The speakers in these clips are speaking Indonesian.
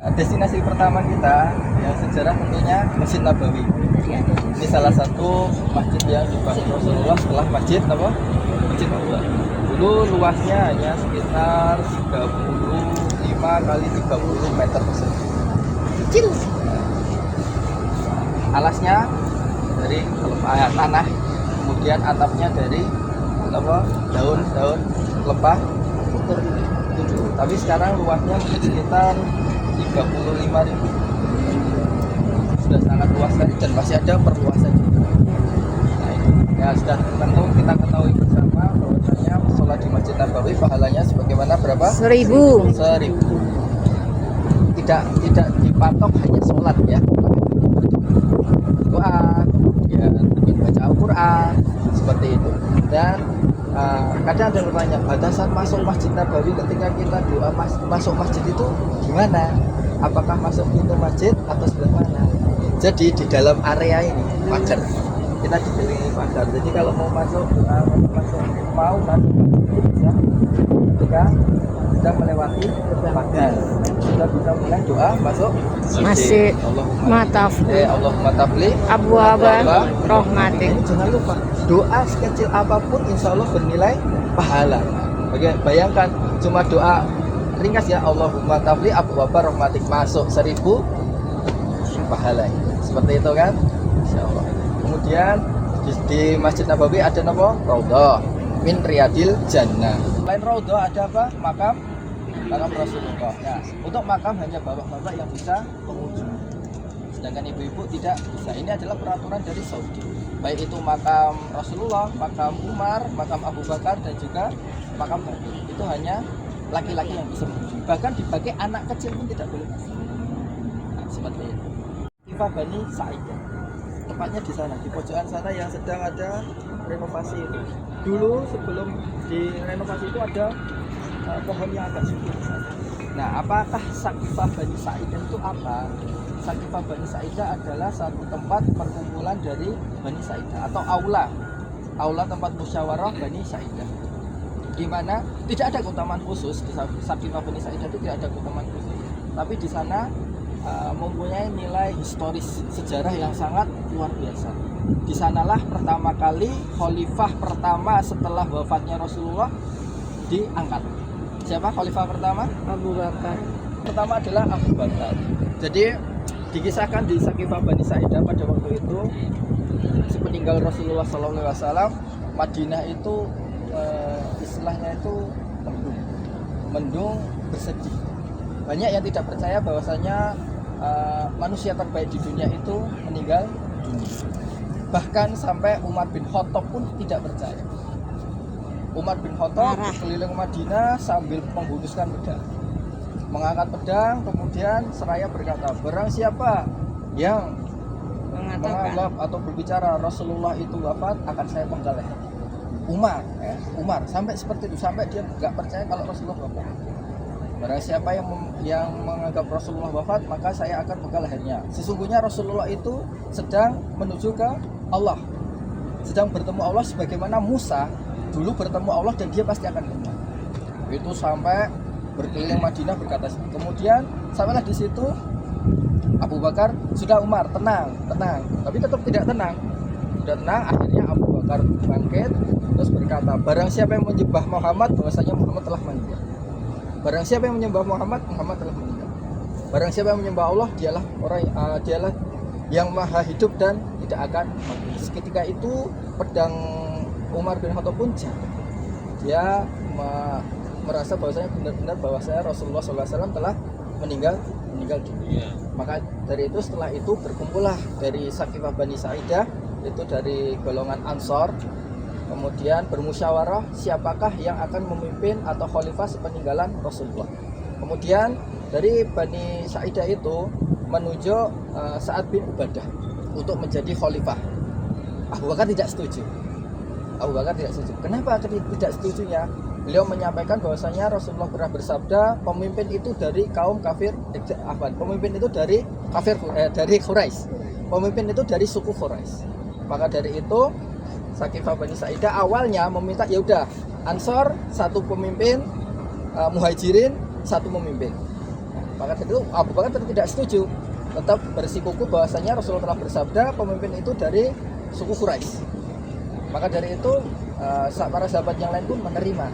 Destinasi pertama kita yang sejarah tentunya Masjid Nabawi. Ini salah satu masjid yang dibangun Rasulullah setelah Masjid Nabawi. Dulu luasnya hanya sekitar 35 kali 30 meter persegi. Kecil. Alasnya dari tanah, kemudian atapnya dari daun-daun lepah putur. Tapi sekarang luasnya mungkin sekitar 35.000. Sudah sangat luas sekali dan masih ada perluasan juga. Nah, itu ya sudah tentu kita ketahui bersama bahwasanya sholat di Masjid Nabawi pahalanya sebagaimana berapa? 1000. 1000. Tidak dipatok hanya sholat ya, doa, ya baca Al-Quran seperti itu. Dan kadang ada yang bertanya, batasan masuk Masjid Nabawi ketika kita doa masuk masjid itu gimana? Apakah masuk pintu masjid atau sebelah mana? Jadi di dalam area ini pagar, kita dikelilingi pagar. Jadi kalau mau masuk masuk masjid itu bisa ketika sudah melewati pagar, sudah bisa mulai doa masuk Masih Allahumma tafli abwaaba rahmatik. Jangan lupa doa sekecil apapun insya Allah bernilai pahala. Bayangkan cuma doa ringkas ya, Allahumma tafli abwaaba rahmatik, masuk 1000 pahala. Seperti itu kan, insya Allah. Kemudian di Masjid Nabawi ada apa? Raudhah min riyadil jannah. Selain Raudhah ada apa? Makam Rasulullah. Nah, untuk makam hanya bapak-bapak yang bisa mengunjungi, sedangkan ibu-ibu tidak bisa. Ini adalah peraturan dari Saudi. Baik itu makam Rasulullah, makam Umar, makam Abu Bakar, dan juga makam Nabi. Itu hanya laki-laki yang bisa mengunjungi. Bahkan dipakai anak kecil pun tidak boleh masuk. Nah, seperti itu. Kifah Bani Sa'idah. Tepatnya di sana, di pojokan sana yang sedang ada renovasi itu. Dulu sebelum direnovasi itu ada pohon yang agak subur di sana. Nah, apakah Sakifah Bani Sa'idah itu apa? Sakifah Bani Sa'idah adalah satu tempat perkumpulan dari Bani Sa'idah atau aula tempat musyawarah Bani Sa'idah, di mana tidak ada keutamaan khusus. Di Sakifah Bani Sa'idah itu tidak ada keutamaan khusus, tapi di sana mempunyai nilai historis sejarah yang sangat luar biasa. Di sanalah pertama kali khalifah pertama setelah wafatnya Rasulullah diangkat. Siapa khalifah pertama? Abu Bakar. Pertama adalah Abu Bakar. Jadi dikisahkan di Sakifah Bani Sa'idah pada waktu itu sepeninggal Rasulullah SAW, Madinah itu istilahnya itu mendung bersedih. Banyak yang tidak percaya bahwasanya manusia terbaik di dunia itu meninggal dunia. Bahkan sampai Umar bin Khattab pun tidak percaya. Umar bin Khattab keliling Madinah sambil menghunuskan pedang, mengangkat pedang, kemudian seraya berkata, barang siapa yang menganggap atau berbicara Rasulullah itu wafat, akan saya penggal leher. Umar sampai seperti itu, sampai dia nggak percaya kalau Rasulullah wafat. Barang siapa yang menganggap Rasulullah wafat, maka saya akan penggal lehernya. Sesungguhnya Rasulullah itu sedang menuju ke Allah, sedang bertemu Allah sebagaimana Musa dulu bertemu Allah, dan dia pasti akan kembali. Itu sampai berkeliling Madinah berkata. Kemudian sampailah di situ Abu Bakar, sudah Umar tenang, tapi tetap tidak tenang. Sudah tenang, akhirnya Abu Bakar bangkit terus berkata, barang siapa yang menyembah Muhammad, bahwasanya Muhammad telah meninggal. Barang siapa yang menyembah Muhammad telah meninggal. Barang siapa yang menyembah Allah, dialah yang maha hidup dan tidak akan mati. Ketika itu pedang Umar bin Khattab pun jatuh. Dia merasa bahwasanya benar-benar bahwasanya Rasulullah SAW telah meninggal dunia. Maka dari itu, setelah itu berkumpullah dari Sakifah Bani Sa'idah, itu dari golongan Ansor, kemudian bermusyawarah siapakah yang akan memimpin atau khalifah sepeninggalan Rasulullah. Kemudian dari Bani Sa'idah itu menunjuk Sa'ad bin Ubadah untuk menjadi khalifah. Abu Bakar tidak setuju. Kenapa tidak setujunya? Beliau menyampaikan bahwasanya Rasulullah pernah bersabda, pemimpin itu dari kaum kafir, pemimpin itu dari Quraisy. Pemimpin itu dari suku Quraisy. Maka dari itu Sakifah Bani Sa'idah awalnya meminta, ya udah, Ansor satu pemimpin, Muhajirin satu pemimpin. Maka dari itu Abu Bakar tidak setuju, tetap bersikukuh bahwasanya Rasulullah telah bersabda pemimpin itu dari suku Quraisy. Maka dari itu para sahabat yang lain pun menerima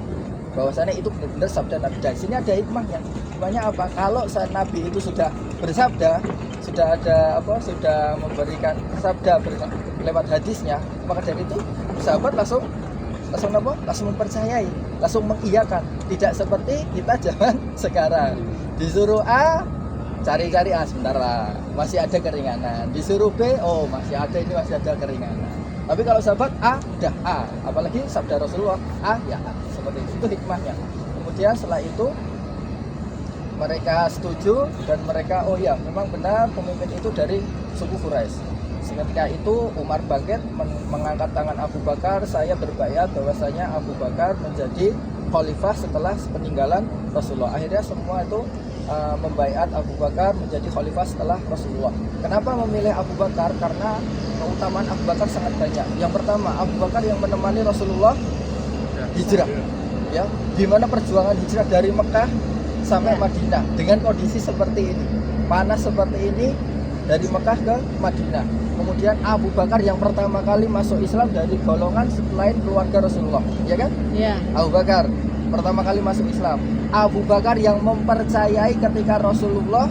bahwasanya itu benar-benar sabda Nabi. Dan sini ada hikmahnya. Hikmahnya apa? Kalau Nabi itu sudah bersabda, sudah ada sudah memberikan sabda lewat hadisnya, maka dari itu sahabat langsung mempercayai, langsung mengiyakan. Tidak seperti kita zaman sekarang, disuruh A cari-cari A, sebentar lah, masih ada keringanan, disuruh B, oh masih ada keringanan. Tapi kalau sahabat A, udah A, apalagi sabda Rasulullah A, ya A, seperti itu hikmahnya. Kemudian setelah itu mereka setuju dan mereka, oh ya memang benar pemimpin itu dari suku Quraisy. Ketika itu Umar bangkit mengangkat tangan Abu Bakar, saya berbayat bahwasanya Abu Bakar menjadi khalifah setelah peninggalan Rasulullah. Akhirnya semua itu membaiat Abu Bakar menjadi khalifah setelah Rasulullah. Kenapa memilih Abu Bakar? Karena keutamaan Abu Bakar sangat banyak. Yang pertama, Abu Bakar yang menemani Rasulullah hijrah, ya, gimana perjuangan hijrah dari Mekah sampai Madinah dengan kondisi seperti ini, panas seperti ini, dari Mekah ke Madinah. Kemudian Abu Bakar yang pertama kali masuk Islam dari golongan selain keluarga Rasulullah, ya kan? Iya. Abu Bakar pertama kali masuk Islam. Abu Bakar yang mempercayai ketika Rasulullah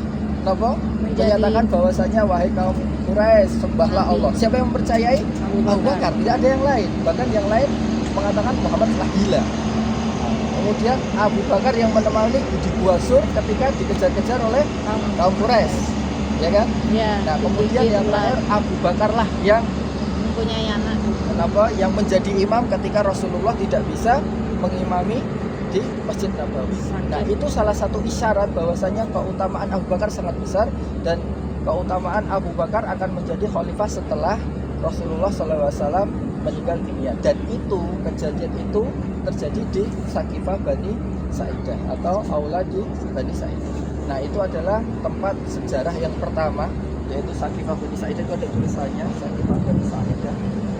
menyatakan bahwasanya wahai kaum Quraisy, sembahlah Allah. Siapa yang mempercayai? Abu Bakar, tidak ada yang lain. Bahkan yang lain mengatakan Muhammad telah gila. Kemudian Abu Bakar yang menemani di Gua Sur ketika dikejar-kejar oleh kaum Quraisy, ya kan? Iya. Nah, kemudian yang terakhir Abu Bakar lah yang mempunyai anak. yang menjadi imam ketika Rasulullah tidak bisa mengimami di Masjid Nabawi. Nah, itu salah satu isyarat bahwasanya keutamaan Abu Bakar sangat besar dan keutamaan Abu Bakar akan menjadi khalifah setelah Rasulullah SAW meninggal dunia. Dan itu kejadian itu terjadi di Sakifah Bani Sa'idah atau Aula di Bani Sa'idah. Nah, itu adalah tempat sejarah yang pertama, yaitu Sakifah Bani Sa'idah. Itu ada tulisannya Sakifah Bani Sa'idah.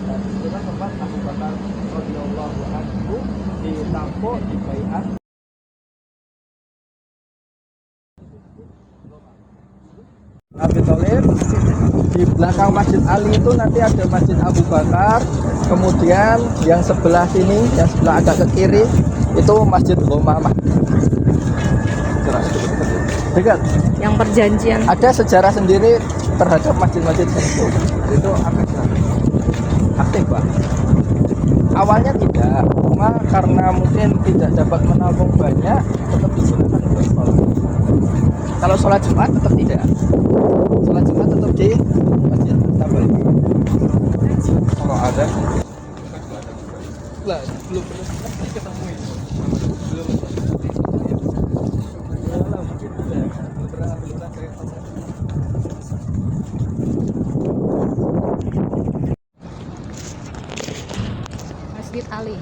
Dan itulah tempat Abu Bakar radhiyallahu anhu ditampuk, dibaiat. Abi Thalib, di belakang Masjid Ali itu nanti ada Masjid Abu Bakar. Kemudian yang sebelah sini, yang sebelah agak ke kiri itu Masjid Ghamamah. Dekat. Yang perjanjian. Ada sejarah sendiri terhadap masjid-masjid itu. Itu aktif, Pak. Awalnya tidak, cuma karena mungkin tidak dapat menampung banyak, tetap digunakan untuk sholat. Kalau sholat Jumat tetap tidak. Sholat Jumat tetap di Masjid Nabawi. Kalau ada, lah belum pernah ketemu ini. Belum. Masjid Ali.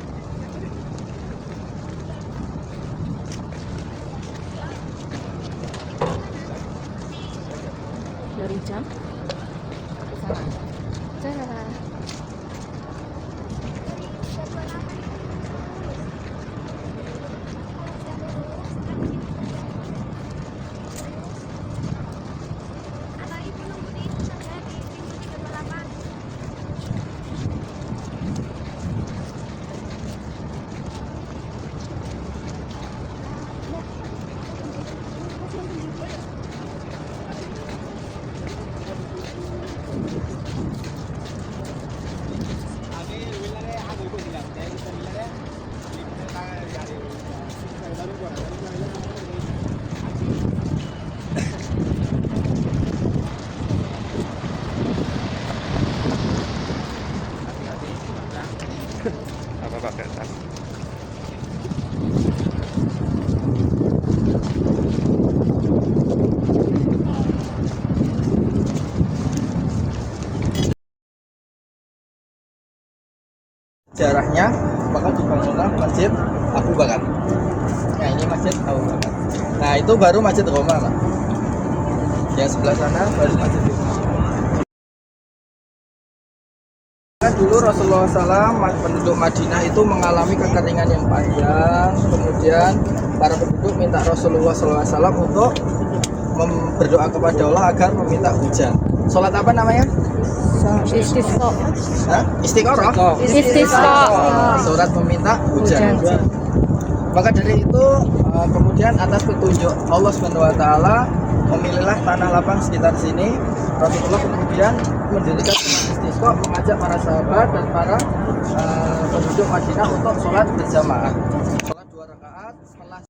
Dari jam sana. Apa pakai tas? Sejarahnya maka dibangunlah Masjid Abu Bakar. Nah, ini Masjid Abu Bakar. Nah, itu baru Masjid Ghamamah. Yang sebelah sana baru Masjid Ghamamah. Dulu Rasulullah SAW, penduduk Madinah itu mengalami kekeringan yang panjang. Kemudian para penduduk minta Rasulullah SAW untuk berdoa kepada Allah agar meminta hujan. Sholat apa namanya? Istisqa. Hah? Istiqoroh. Istisqa. Surat meminta hujan. Hujan. Maka dari itu kemudian atas petunjuk Allah SWT memilihlah tanah lapang sekitar sini. Rasulullah kemudian mendirikan sholat istisqa, mengajak para sahabat dan para penduduk Madinah untuk sholat berjamaah.